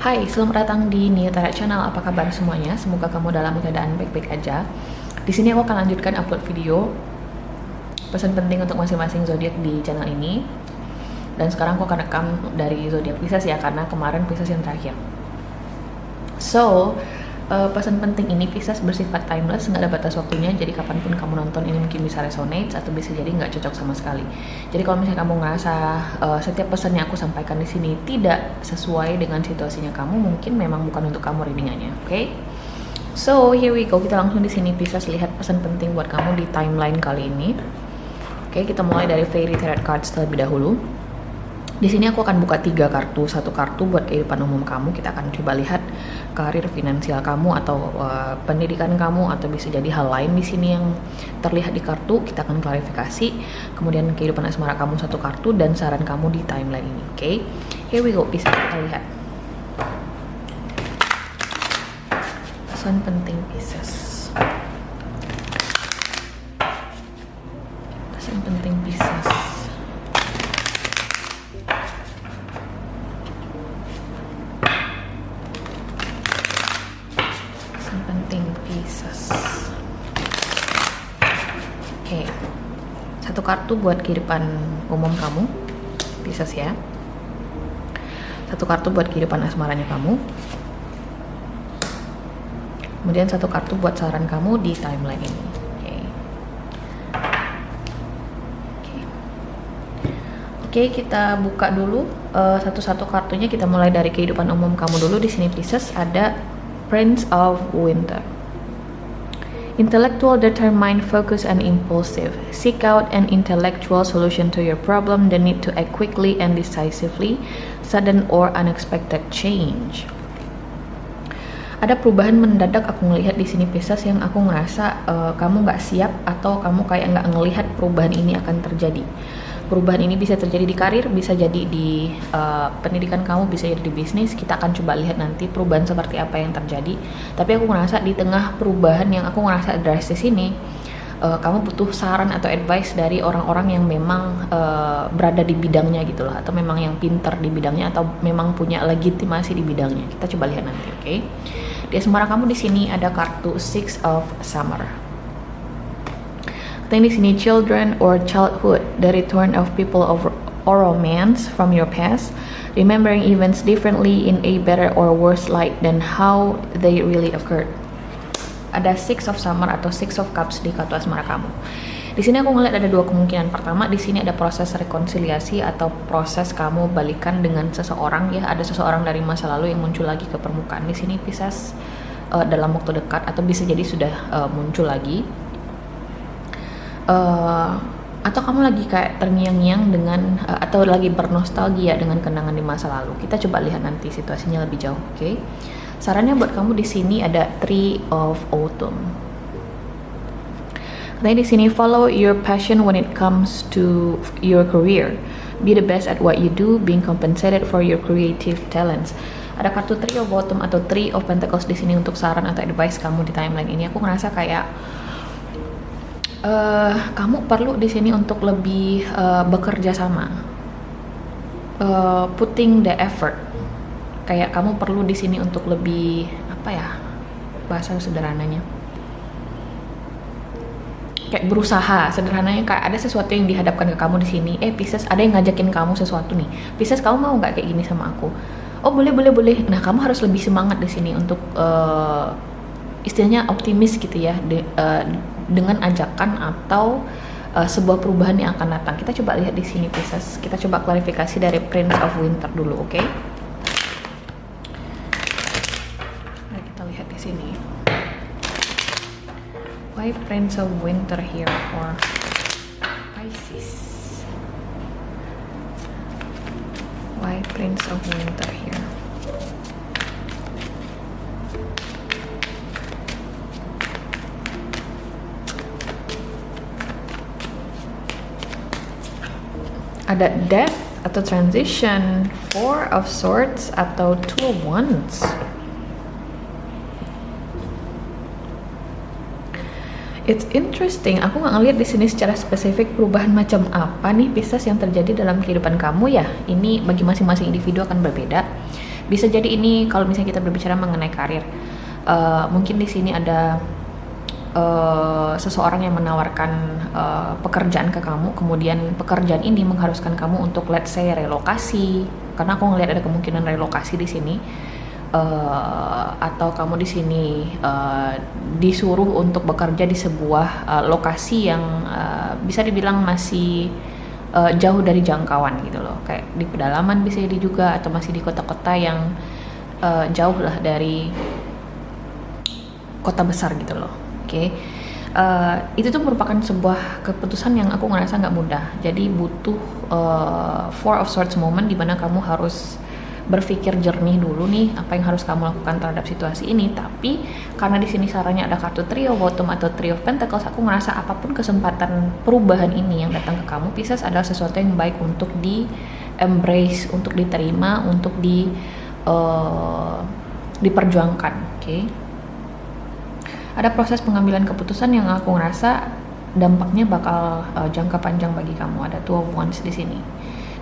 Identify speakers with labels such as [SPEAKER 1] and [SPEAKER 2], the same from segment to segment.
[SPEAKER 1] Hai, selamat datang di Niatara Channel. Apa kabar semuanya? Semoga kamu dalam keadaan baik-baik aja. Di sini aku akan lanjutkan upload video pesan penting untuk masing-masing zodiak di channel ini. Dan sekarang aku akan rekam dari zodiak Pisces ya, karena kemarin Pisces yang terakhir. So, pesan penting ini Pisces bersifat timeless, nggak ada batas waktunya. Jadi kapanpun kamu nonton ini mungkin bisa resonate atau bisa jadi nggak cocok sama sekali. Jadi kalau misalnya kamu ngerasa setiap pesan yang aku sampaikan di sini tidak sesuai dengan situasinya kamu, mungkin memang bukan untuk kamu readingannya, oke? So here we go, kita langsung di sini Pisces lihat pesan penting buat kamu di timeline kali ini. Oke, kita mulai dari Fairy Tarot Cards terlebih dahulu. Di sini aku akan buka 3 kartu, satu kartu buat kehidupan umum kamu. Kita akan coba lihat karir finansial kamu atau pendidikan kamu, atau bisa jadi hal lain di sini yang terlihat di kartu. Kita akan klarifikasi. Kemudian kehidupan asmara kamu satu kartu dan saran kamu di timeline ini. Oke, here we go. Bisa kita lihat pesan penting Pisces. Pesan penting Pisces. Oke, satu kartu buat kehidupan umum kamu, Pisces ya. Satu kartu buat kehidupan asmaranya kamu. Kemudian satu kartu buat saran kamu di timeline ini. Oke, kita buka dulu satu-satu kartunya. Kita mulai dari kehidupan umum kamu dulu. Di sini Pisces ada Prince of Winter. Intellectual, determined, focused, and impulsive. Seek out an intellectual solution to your problem. The need to act quickly and decisively. Sudden or unexpected change. Ada perubahan mendadak aku ngelihat di sini Pisces, yang aku ngerasa kamu nggak siap atau kamu kayak nggak ngelihat perubahan ini akan terjadi. Perubahan ini bisa terjadi di karir, bisa jadi di pendidikan kamu, bisa jadi di bisnis. Kita akan coba lihat nanti perubahan seperti apa yang terjadi. Tapi aku ngerasa di tengah perubahan yang aku ngerasa drastis ini, kamu butuh saran atau advice dari orang-orang yang memang berada di bidangnya gitu loh, atau memang yang pintar di bidangnya, atau memang punya legitimasi di bidangnya. Kita coba lihat nanti, oke? Di asmara kamu di sini ada kartu Six of Summer. Di sini children or childhood, the return of people or romance from your past, remembering events differently in a better or worse light than how they really occurred. Ada Six of Summer atau Six of Cups di kartu asmara kamu. Di sini aku ngeliat ada 2 kemungkinan. Pertama, di sini ada proses rekonsiliasi atau proses kamu balikan dengan seseorang ya. Ada seseorang dari masa lalu yang muncul lagi ke permukaan di sini Pisces dalam waktu dekat, atau bisa jadi sudah muncul lagi. Atau kamu lagi kayak terngiang-ngiang dengan atau lagi bernostalgia dengan kenangan di masa lalu. Kita coba lihat nanti situasinya lebih jauh, oke? Sarannya buat kamu di sini ada Three of Autumn. Katanya di sini follow your passion when it comes to your career. Be the best at what you do, being compensated for your creative talents. Ada kartu Three of Autumn atau Three of Pentacles di sini untuk saran atau advice kamu di timeline ini. Aku ngerasa kayak kamu perlu di sini untuk lebih bekerja sama, putting the effort. Kayak kamu perlu di sini untuk lebih apa ya bahasa sederhananya, kayak berusaha sederhananya. Kayak ada sesuatu yang dihadapkan ke kamu di sini. Pisces, ada yang ngajakin kamu sesuatu nih. Pisces, kamu mau nggak kayak gini sama aku? Oh boleh. Nah kamu harus lebih semangat di sini untuk istilahnya optimis gitu ya, dengan ajakan atau sebuah perubahan yang akan datang. Kita coba lihat di sini Pisces. Kita coba klarifikasi dari Prince of Winter dulu, oke? Nah, kita lihat di sini. Why Prince of Winter here for Pisces? Why Prince of Winter here? Ada death atau transition, Four of Swords atau Two of Wands. It's interesting. Aku nggak ngeliat di sini secara spesifik perubahan macam apa nih Pisces yang terjadi dalam kehidupan kamu ya. Ini bagi masing-masing individu akan berbeda. Bisa jadi ini kalau misalnya kita berbicara mengenai karir, mungkin di sini ada seseorang yang menawarkan pekerjaan ke kamu, kemudian pekerjaan ini mengharuskan kamu untuk let's say relokasi, karena aku ngelihat ada kemungkinan relokasi di sini. Atau kamu di sini disuruh untuk bekerja di sebuah lokasi yang bisa dibilang masih jauh dari jangkauan gitu loh, kayak di pedalaman bisa jadi juga, atau masih di kota-kota yang jauh lah dari kota besar gitu loh. Oke. Itu tuh merupakan sebuah keputusan yang aku ngerasa nggak mudah. Jadi butuh four of swords moment di mana kamu harus berpikir jernih dulu nih apa yang harus kamu lakukan terhadap situasi ini. Tapi karena di sini sarannya ada kartu Three of Bottom atau Three of Pentacles, aku ngerasa apapun kesempatan perubahan ini yang datang ke kamu, Pisces, adalah sesuatu yang baik untuk di embrace, untuk diterima, untuk diperjuangkan. Oke. Ada proses pengambilan keputusan yang aku ngerasa dampaknya bakal jangka panjang bagi kamu. Ada Two of Wands di sini.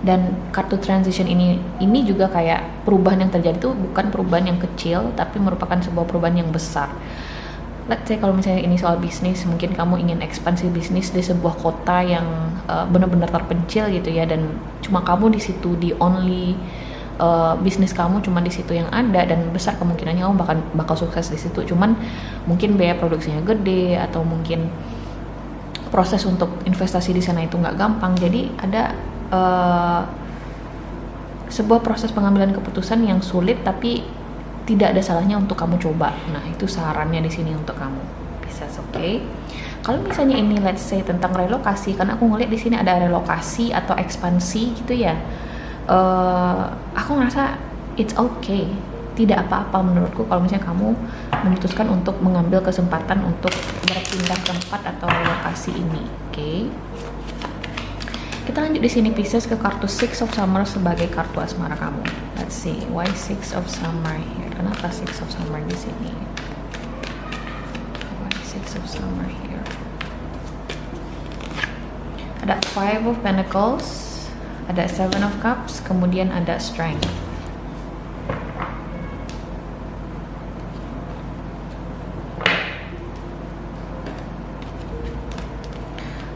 [SPEAKER 1] Dan kartu transition ini juga kayak perubahan yang terjadi itu bukan perubahan yang kecil, tapi merupakan sebuah perubahan yang besar. Let's say kalau misalnya ini soal bisnis, mungkin kamu ingin ekspansi bisnis di sebuah kota yang benar-benar terpencil gitu ya, dan cuma kamu di situ, di only bisnis kamu cuma di situ yang ada, dan besar kemungkinannya kamu bakal sukses di situ. Cuman mungkin biaya produksinya gede, atau mungkin proses untuk investasi di sana itu nggak gampang. Jadi ada sebuah proses pengambilan keputusan yang sulit, tapi tidak ada salahnya untuk kamu coba. Nah, itu sarannya di sini untuk kamu, Pisces. Oke. Kalau misalnya ini let's say tentang relokasi, karena aku ngeliat di sini ada relokasi atau ekspansi gitu ya. Aku ngerasa it's okay, tidak apa-apa menurutku kalau misalnya kamu memutuskan untuk mengambil kesempatan untuk berpindah tempat atau relokasi ini. Oke. Kita lanjut di sini, Pisces, ke kartu Six of Summer sebagai kartu asmara kamu. Let's see, why Six of Summer here? Kenapa Six of Summer di sini? Why Six of Summer here? Ada Five of Pentacles, ada Seven of Cups, kemudian ada Strength.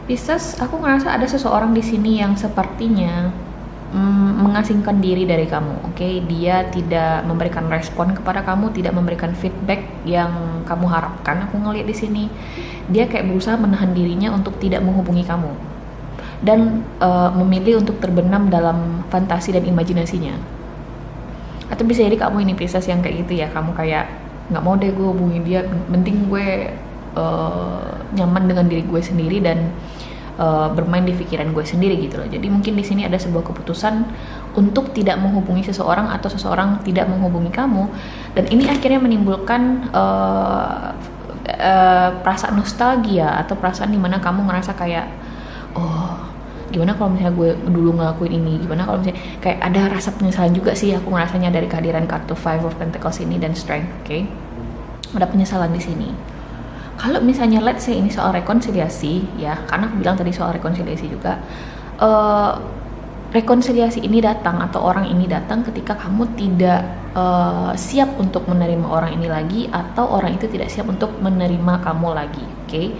[SPEAKER 1] Pisces, aku ngerasa ada seseorang di sini yang sepertinya mengasingkan diri dari kamu. Oke, dia tidak memberikan respon kepada kamu, tidak memberikan feedback yang kamu harapkan. Aku ngeliat di sini dia kayak berusaha menahan dirinya untuk tidak menghubungi kamu, dan memilih untuk terbenam dalam fantasi dan imajinasinya. Atau bisa jadi kamu ini, Pisces, yang kayak gitu ya, kamu kayak nggak mau deh gue hubungi dia, penting gue nyaman dengan diri gue sendiri dan bermain di pikiran gue sendiri gitu loh. Jadi mungkin di sini ada sebuah keputusan untuk tidak menghubungi seseorang, atau seseorang tidak menghubungi kamu, dan ini akhirnya menimbulkan perasaan nostalgia atau perasaan dimana kamu ngerasa kayak, oh gimana kalau misalnya gue dulu ngelakuin ini, gimana kalau misalnya kayak ada rasa penyesalan juga sih aku ngerasanya dari kehadiran kartu Five of Pentacles ini dan Strength. Oke. Ada penyesalan di sini. Kalau misalnya let's say ini soal rekonsiliasi ya, karena aku bilang tadi soal rekonsiliasi juga, rekonsiliasi ini datang atau orang ini datang ketika kamu tidak siap untuk menerima orang ini lagi, atau orang itu tidak siap untuk menerima kamu lagi. Oke.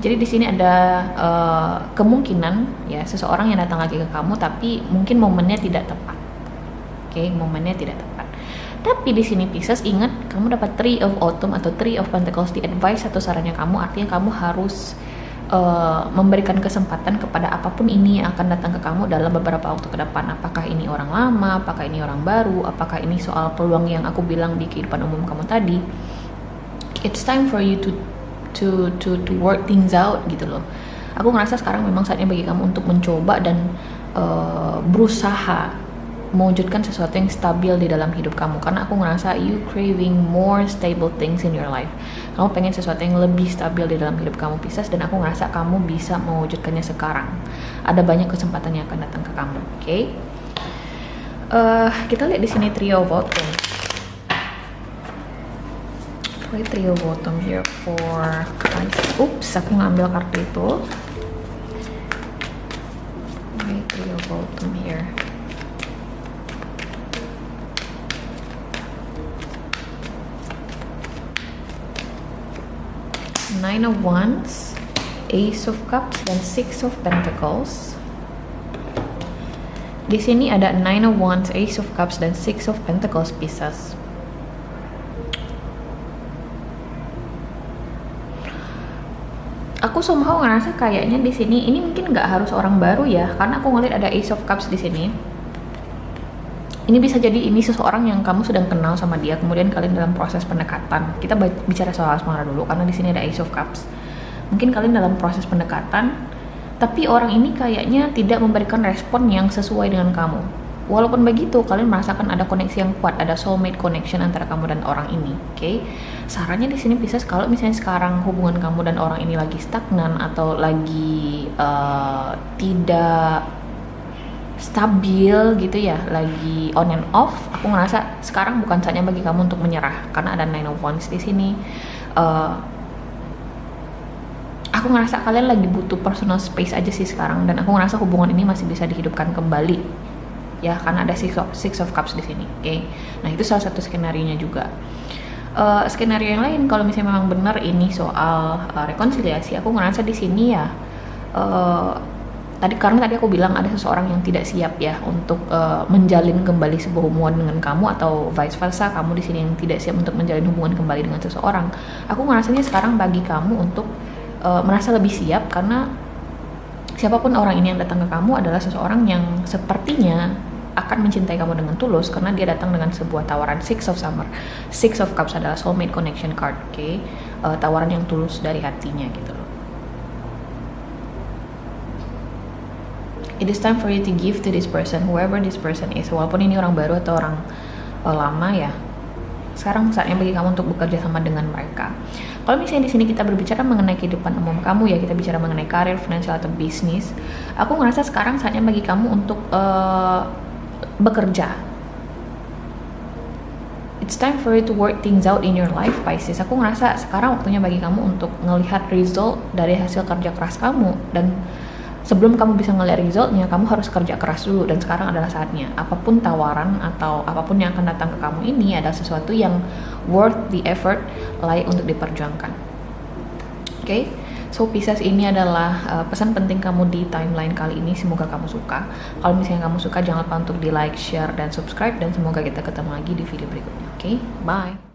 [SPEAKER 1] Jadi di sini ada kemungkinan ya seseorang yang datang lagi ke kamu, tapi mungkin momennya tidak tepat. Oke, momennya tidak tepat. Tapi di sini, Pisces, ingat kamu dapat Three of Autumn atau Three of Pentacles di advice atau sarannya kamu, artinya kamu harus memberikan kesempatan kepada apapun ini yang akan datang ke kamu dalam beberapa waktu ke depan. Apakah ini orang lama, apakah ini orang baru, apakah ini soal peluang yang aku bilang di kehidupan umum kamu tadi. It's time for you to work things out gitu loh. Aku ngerasa sekarang memang saatnya bagi kamu untuk mencoba dan berusaha mewujudkan sesuatu yang stabil di dalam hidup kamu, karena aku ngerasa you craving more stable things in your life. Kamu pengen sesuatu yang lebih stabil di dalam hidup kamu, Pisces, dan aku ngerasa kamu bisa mewujudkannya sekarang. Ada banyak kesempatan yang akan datang ke kamu. Oke. Kita lihat di sini Trio of Autumn. Why Trio of Autumn here for Pisces? Oops, aku ngambil kartu itu. Why Trio of Autumn here? Nine of Wands, Ace of Cups, dan Six of Pentacles. Di sini ada Nine of Wands, Ace of Cups, dan Six of Pentacles, Pisces. Aku somehow ngerasa kayaknya di sini ini mungkin nggak harus orang baru ya, karena aku ngeliat ada Ace of Cups di sini. Ini bisa jadi ini seseorang yang kamu sedang kenal sama dia, kemudian kalian dalam proses pendekatan. Kita bicara soal asmara dulu, karena di sini ada Ace of Cups. Mungkin kalian dalam proses pendekatan, tapi orang ini kayaknya tidak memberikan respon yang sesuai dengan kamu. Walaupun begitu, kalian merasakan ada koneksi yang kuat, ada soulmate connection antara kamu dan orang ini. Oke? Sarannya di sini Pisces, kalau misalnya sekarang hubungan kamu dan orang ini lagi stagnan atau lagi tidak stabil gitu ya, lagi on and off, aku ngerasa sekarang bukan saatnya bagi kamu untuk menyerah, karena ada Nine of Wands di sini. Aku ngerasa kalian lagi butuh personal space aja sih sekarang, dan aku ngerasa hubungan ini masih bisa dihidupkan kembali ya, karena ada Six of Cups di sini. Oke? Nah, itu salah satu skenario-nya juga. Skenario yang lain, kalau misalnya memang benar ini soal rekonsiliasi, aku ngerasa di sini ya karena tadi aku bilang ada seseorang yang tidak siap ya untuk menjalin kembali sebuah hubungan dengan kamu, atau vice versa, kamu di sini yang tidak siap untuk menjalin hubungan kembali dengan seseorang. Aku ngerasanya sekarang bagi kamu untuk merasa lebih siap, karena siapapun orang ini yang datang ke kamu adalah seseorang yang sepertinya akan mencintai kamu dengan tulus, karena dia datang dengan sebuah tawaran Six of Cups adalah soulmate connection card. Oke? Tawaran yang tulus dari hatinya gitu loh. It is time for you to give to this person, whoever this person is. Walaupun ini orang baru atau orang lama ya, sekarang saatnya bagi kamu untuk bekerja sama dengan mereka. Kalau misalnya di sini kita berbicara mengenai kehidupan umum kamu ya, kita bicara mengenai karir, finansial, atau bisnis, aku ngerasa sekarang saatnya bagi kamu untuk bekerja. It's time for you to work things out in your life, Pisces. Aku ngerasa sekarang waktunya bagi kamu untuk melihat result dari hasil kerja keras kamu, dan sebelum kamu bisa ngeliat resultnya, kamu harus kerja keras dulu, dan sekarang adalah saatnya. Apapun tawaran atau apapun yang akan datang ke kamu ini adalah sesuatu yang worth the effort, layak untuk diperjuangkan. Oke? So Pisces, ini adalah pesan penting kamu di timeline kali ini. Semoga kamu suka. Kalau misalnya kamu suka, jangan lupa untuk di like, share, dan subscribe, dan semoga kita ketemu lagi di video berikutnya. Oke? Bye!